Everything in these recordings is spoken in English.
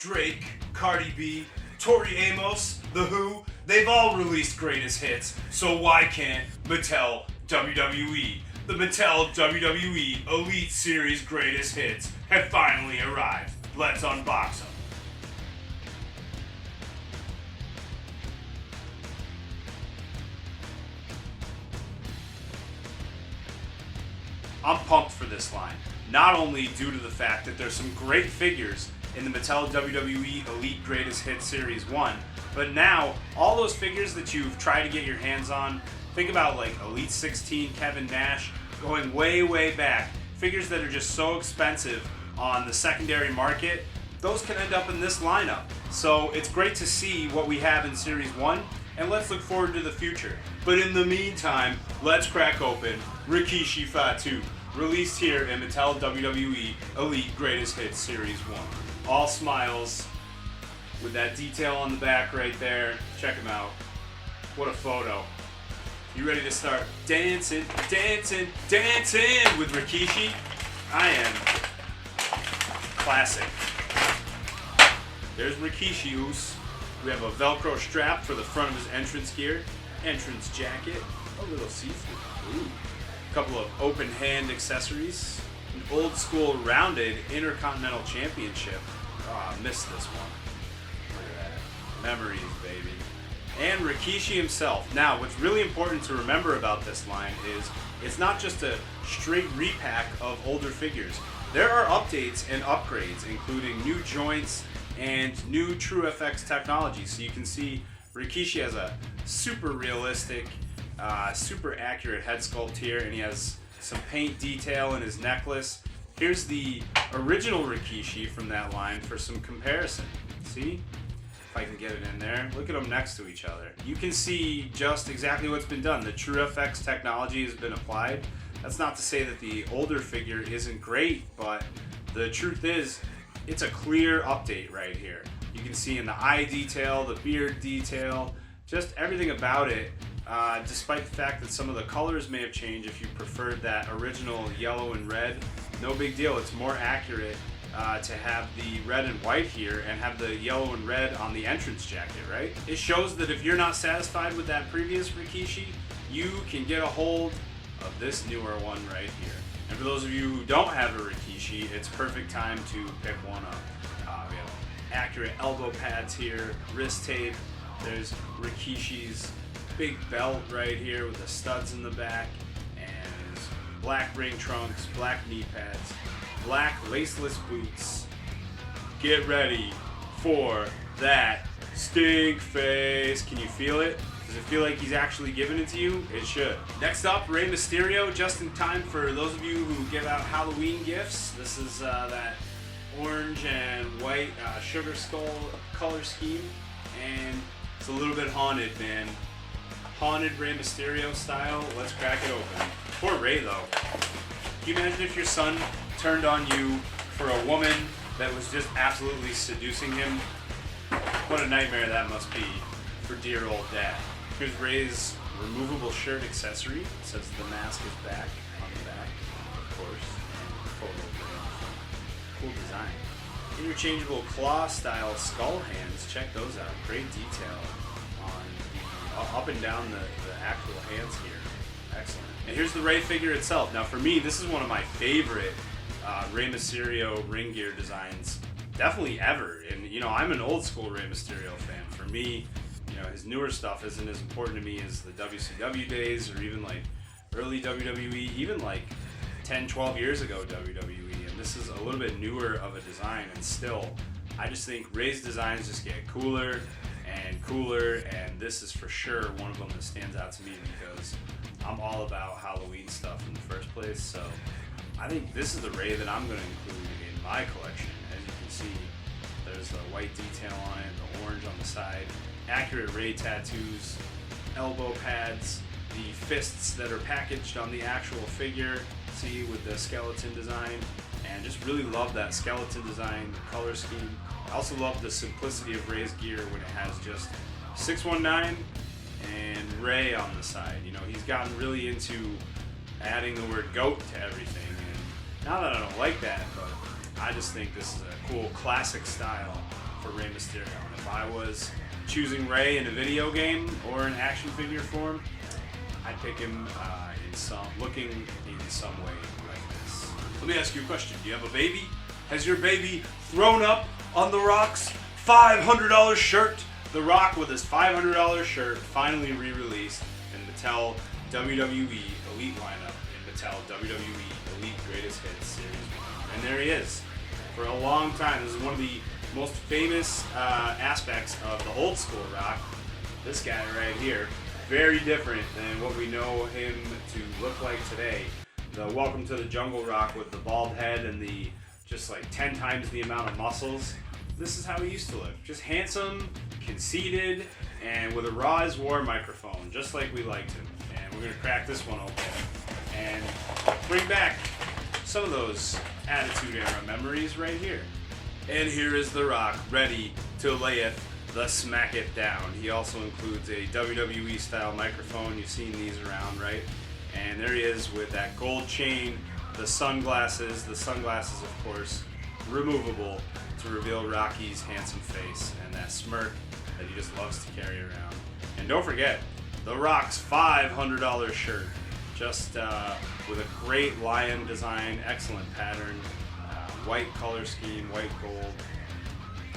Drake, Cardi B, Tori Amos, The Who, they've all released greatest hits, so why can't Mattel WWE? The Mattel WWE Elite Series greatest hits have finally arrived. Let's unbox them. I'm pumped for this line, not only due to the fact that there's some great figures in the Mattel WWE Elite Greatest Hits Series 1, but now all those figures that you've tried to get your hands on, think about like Elite 16 Kevin Nash, going way back, figures that are just so expensive on the secondary market, those can end up in this lineup. So it's great to see what we have in Series 1, and let's look forward to the future. But in the meantime, let's crack open Rikishi Fatu, released here in Mattel WWE Elite Greatest Hits Series 1. All smiles, with that detail on the back right there. Check him out. What a photo. You ready to start dancing with Rikishi? I am. Classic. There's Rikishi Oos. We have a Velcro strap for the front of his entrance gear, entrance jacket, a little see-through. Ooh. A couple of open hand accessories, an old school rounded Intercontinental Championship. Oh, I missed this one. Look at that. Memories, baby. And Rikishi himself. Now, what's really important to remember about this line is it's not just a straight repack of older figures. There are updates and upgrades, including new joints and new TrueFX technology. So you can see Rikishi has a super realistic, super accurate head sculpt here, and he has some paint detail in his necklace. Here's the original Rikishi from that line for some comparison. See? If I can get it in there. Look at them next to each other. You can see just exactly what's been done. The TrueFX technology has been applied. That's not to say that the older figure isn't great, but the truth is, it's a clear update right here. You can see in the eye detail, the beard detail, just everything about it, despite the fact that some of the colors may have changed. If you preferred that original yellow and red, no big deal. It's more accurate to have the red and white here and have the yellow and red on the entrance jacket, right? It shows that if you're not satisfied with that previous Rikishi, you can get a hold of this newer one right here. And for those of you who don't have a Rikishi, it's perfect time to pick one up. We have accurate elbow pads here, wrist tape. There's Rikishi's big belt right here with the studs in the back, and his black ring trunks, black knee pads, black laceless boots. Get ready for that stink face. Can you feel it? Does it feel like he's actually giving it to you? It should. Next up, Rey Mysterio, just in time for those of you who give out Halloween gifts. This is that orange and white sugar skull color scheme, and it's a little bit haunted, man. Haunted Rey Mysterio style. Let's crack it open. Poor Rey, though. Can you imagine if your son turned on you for a woman that was just absolutely seducing him? What a nightmare that must be for dear old dad. Here's Rey's removable shirt accessory. It says the mask is back on the back, of course. And photo of it. Cool design. Interchangeable claw style skull hands. Check those out. Great detail on the up and down the actual hands here. Excellent. And here's the Rey figure itself. Now for me, this is one of my favorite Rey Mysterio ring gear designs definitely ever. And you know, I'm an old school Rey Mysterio fan. For me, you know, his newer stuff isn't as important to me as the WCW days or even like early WWE, even like 10, 12 years ago WWE. And this is a little bit newer of a design, and still, I just think Rey's designs just get cooler and cooler, and this is for sure one of them that stands out to me because I'm all about Halloween stuff in the first place. So I think this is the Rey that I'm going to include in my collection. As you can see, there's the white detail on it, the orange on the side, accurate Rey tattoos, elbow pads, the fists that are packaged on the actual figure, see, with the skeleton design, and just really love that skeleton design, the color scheme. I also love the simplicity of Rey's gear when it has just 619 and Rey on the side. You know, he's gotten really into adding the word GOAT to everything, and not that I don't like that, but I just think this is a cool classic style for Rey Mysterio. And if I was choosing Rey in a video game or an action figure form, I'd pick him looking in some way like this. Let me ask you a question. Do you have a baby? Has your baby thrown up on The Rock's $500 shirt? The Rock with his $500 shirt finally re-released in Mattel WWE Elite lineup in Mattel WWE Elite Greatest Hits Series 1. And there he is. For a long time, this is one of the most famous aspects of the old school Rock. This guy right here, very different than what we know him to look like today. The Welcome to the Jungle Rock with the bald head and the just like 10 times the amount of muscles. This is how he used to look. Just handsome, conceited, and with a raw as war microphone, just like we liked him. And we're gonna crack this one open and bring back some of those Attitude Era memories right here. And here is The Rock, ready to layeth the smack it down. He also includes a WWE style microphone. You've seen these around, right? And there he is with that gold chain, the sunglasses of course removable to reveal Rocky's handsome face and that smirk that he just loves to carry around. And don't forget, The Rock's $500 shirt, just with a great lion design, excellent pattern, white color scheme, white gold.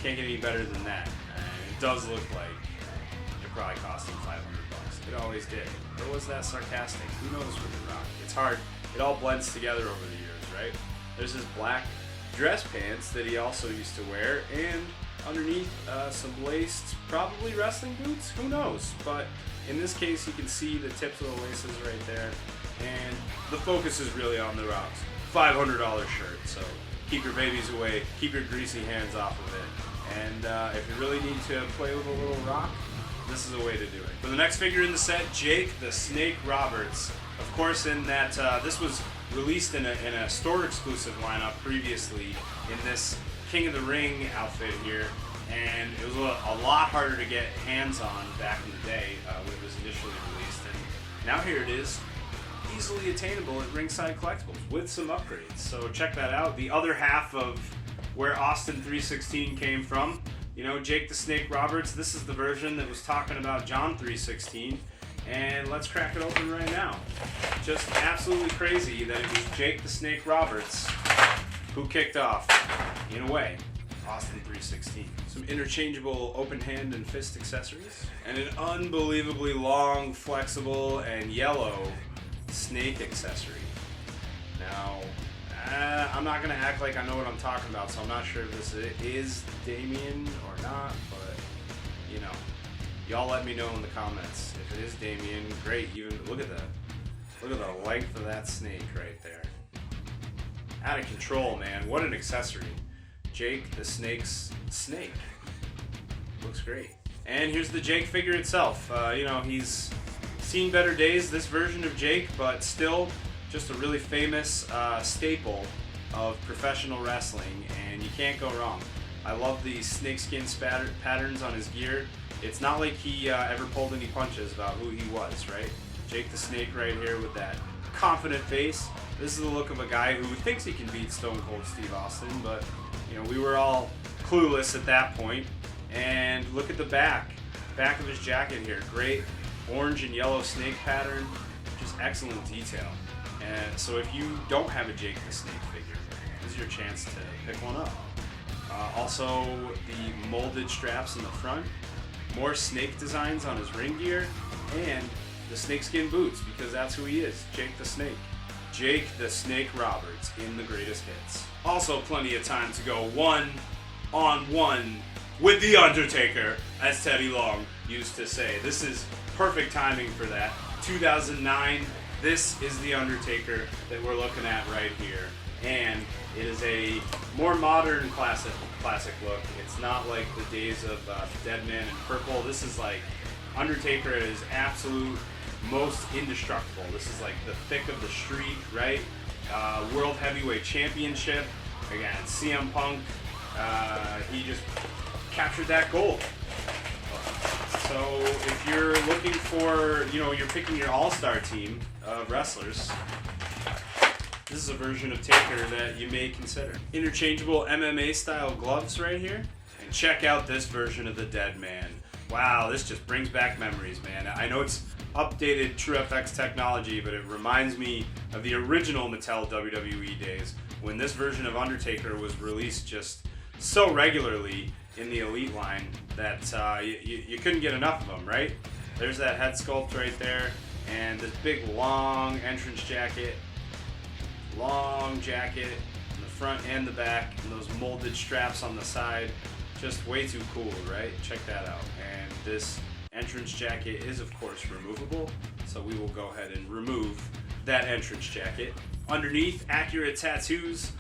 Can't get any better than that. And it does look like it probably cost him $500. It always did. Or was that sarcastic? Who knows with The Rock? It's hard. It all blends together over the years, right? There's his black dress pants that he also used to wear, and underneath some laced, probably wrestling boots. Who knows? But in this case, you can see the tips of the laces right there, and the focus is really on The Rock's $500 shirt. So keep your babies away, keep your greasy hands off of it, and if you really need to play with a little Rock, this is a way to do it. For the next figure in the set, Jake the Snake Roberts. Of course, in that this was released in a store exclusive lineup previously in this King of the Ring outfit here, and it was a lot harder to get hands on back in the day when it was initially released. And now here it is, easily attainable at Ringside Collectibles with some upgrades. So check that out. The other half of where Austin 316 came from. You know, Jake the Snake Roberts, this is the version that was talking about John 316, and let's crack it open right now. Just absolutely crazy that it was Jake the Snake Roberts who kicked off, in a way, Austin 316. Some interchangeable open hand and fist accessories, and an unbelievably long, flexible, and yellow snake accessory. Now, I'm not going to act like I know what I'm talking about, so I'm not sure if this is Damien or not, but, you know, y'all let me know in the comments. If it is Damien, great. Even look at the length of that snake right there. Out of control, man. What an accessory. Jake the Snake's snake. Looks great. And here's the Jake figure itself. You know, he's seen better days, this version of Jake, but still just a really famous staple of professional wrestling, and you can't go wrong. I love the snakeskin patterns on his gear. It's not like he ever pulled any punches about who he was, right? Jake the Snake right here with that confident face. This is the look of a guy who thinks he can beat Stone Cold Steve Austin, but you know, we were all clueless at that point. And look at the back of his jacket here. Great orange and yellow snake pattern, just excellent detail. And so if you don't have a Jake the Snake figure, this is your chance to pick one up. Also, the molded straps in the front, more snake designs on his ring gear, and the snakeskin boots, because that's who he is, Jake the Snake. Jake the Snake Roberts in the greatest hits. Also plenty of time to go one-on-one with The Undertaker, as Teddy Long used to say. This is perfect timing for that. 2009, this is The Undertaker that we're looking at right here. And it is a more modern classic look. It's not like the days of Dead Man in Purple. This is like Undertaker at his absolute most indestructible. This is like the thick of the street, right? World Heavyweight Championship. Again, CM Punk, he just captured that gold. So if you're looking for, you know, you're picking your all-star team of wrestlers, this is a version of Taker that you may consider. Interchangeable MMA style gloves right here. And check out this version of the Dead Man. Wow, this just brings back memories, man. I know it's updated TrueFX technology, but it reminds me of the original Mattel WWE days when this version of Undertaker was released just so regularly in the Elite line that you couldn't get enough of them, right? There's that head sculpt right there, and this big long entrance jacket, long jacket in the front and the back, and those molded straps on the side. Just way too cool, right? Check that out. And this entrance jacket is of course removable, so we will go ahead and remove that entrance jacket. Underneath, accurate tattoos,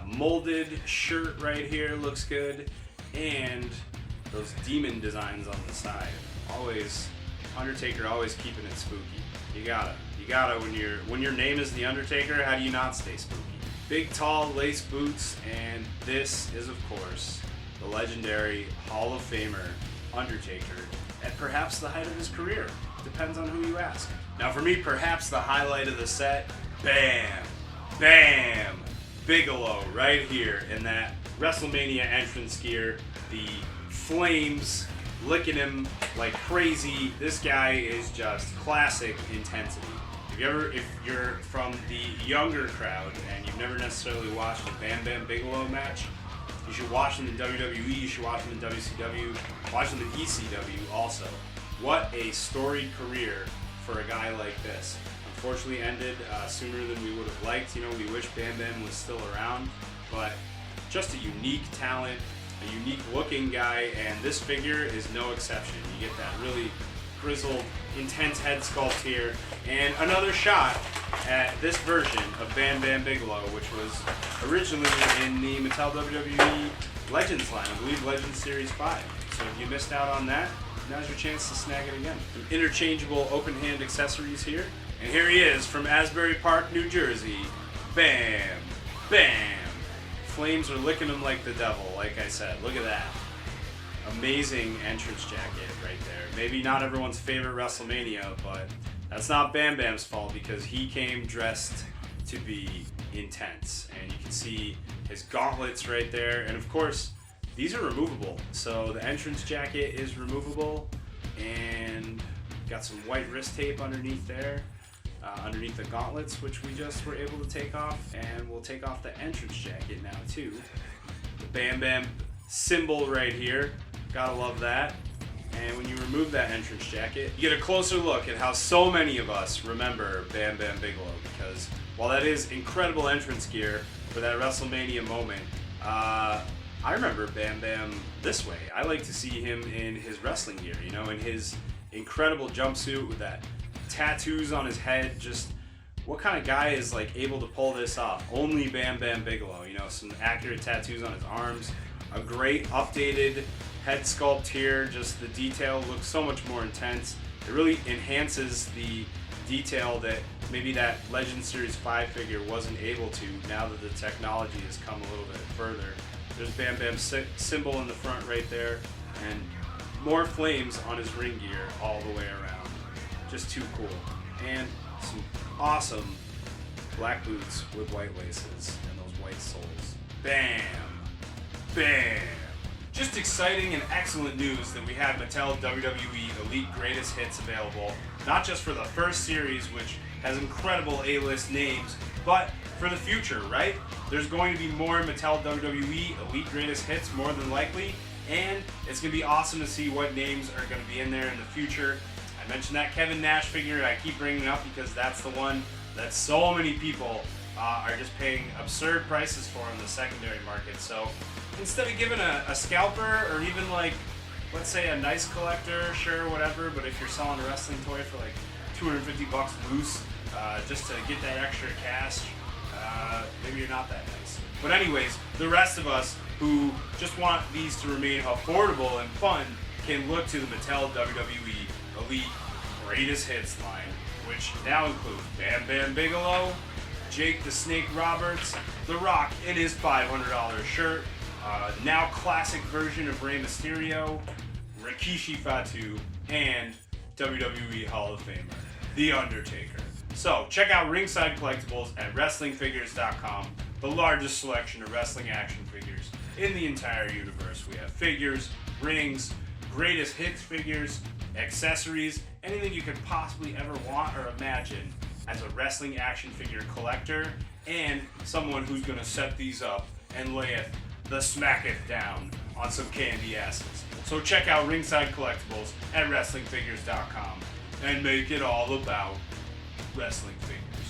molded shirt right here looks good, and those demon designs on the side. Always, Undertaker always keeping it spooky. You gotta when your name is the Undertaker, how do you not stay spooky? Big tall lace boots, and this is of course the legendary Hall of Famer Undertaker at perhaps the height of his career. Depends on who you ask. Now for me, perhaps the highlight of the set, Bam Bigelow right here in that WrestleMania entrance gear. The flames licking him like crazy. This guy is just classic intensity. If you're from the younger crowd and you've never necessarily watched a Bam Bigelow match, you should watch them in WWE, you should watch them in WCW, watch them in ECW also. What a storied career for a guy like this. Unfortunately ended sooner than we would have liked. You know, we wish Bam was still around, but just a unique talent, a unique looking guy, and this figure is no exception. You get that really grizzled, intense head sculpt here, and another shot at this version of Bam Bigelow, which was originally in the Mattel WWE Legends line, I believe Legends Series 5. So if you missed out on that, now's your chance to snag it again. Some interchangeable open hand accessories here. And here he is from Asbury Park, New Jersey. Bam! Flames are licking him like the devil, like I said. Look at that. Amazing entrance jacket right there. Maybe not everyone's favorite WrestleMania, but that's not Bam's fault because he came dressed to be intense. And you can see his gauntlets right there. And of course, these are removable. So the entrance jacket is removable, and got some white wrist tape underneath there. Underneath the gauntlets, which we just were able to take off, and we'll take off the entrance jacket now too. The Bam symbol right here, gotta love that. And when you remove that entrance jacket, you get a closer look at how so many of us remember Bam Bigelow, because while that is incredible entrance gear for that WrestleMania moment, I remember Bam this way. I like to see him in his wrestling gear, you know, in his incredible jumpsuit with that tattoos on his head. Just what kind of guy is like able to pull this off? Only Bam Bigelow. You know, some accurate tattoos on his arms, a great updated head sculpt here. Just the detail looks so much more intense. It really enhances the detail that maybe that Legend Series 5 figure wasn't able to now that the technology has come a little bit further. There's Bam's symbol in the front right there, and more flames on his ring gear all the way around. Just too cool. And some awesome black boots with white laces and those white soles. Bam! Just exciting and excellent news that we have Mattel WWE Elite Greatest Hits available, not just for the first series, which has incredible A-list names, but for the future, right? There's going to be more Mattel WWE Elite Greatest Hits, more than likely, and it's going to be awesome to see what names are going to be in there in the future. I mentioned that Kevin Nash figure. I keep bringing it up because that's the one that so many people are just paying absurd prices for in the secondary market. So instead of giving a scalper or even like, let's say a nice collector, sure, whatever, but if you're selling a wrestling toy for like $250 loose just to get that extra cash, maybe you're not that nice. But anyways, the rest of us who just want these to remain affordable and fun can look to the Mattel WWE Elite Greatest Hits line, which now includes Bam Bigelow, Jake the Snake Roberts, The Rock in his $500 shirt, now classic version of Rey Mysterio, Rikishi Fatu, and WWE Hall of Famer, The Undertaker. So check out Ringside Collectibles at WrestlingFigures.com, the largest selection of wrestling action figures in the entire universe. We have figures, rings, greatest hits figures, accessories, anything you could possibly ever want or imagine as a wrestling action figure collector and someone who's going to set these up and layeth the smacketh down on some candy asses. So check out Ringside Collectibles at WrestlingFigures.com and make it all about wrestling figures.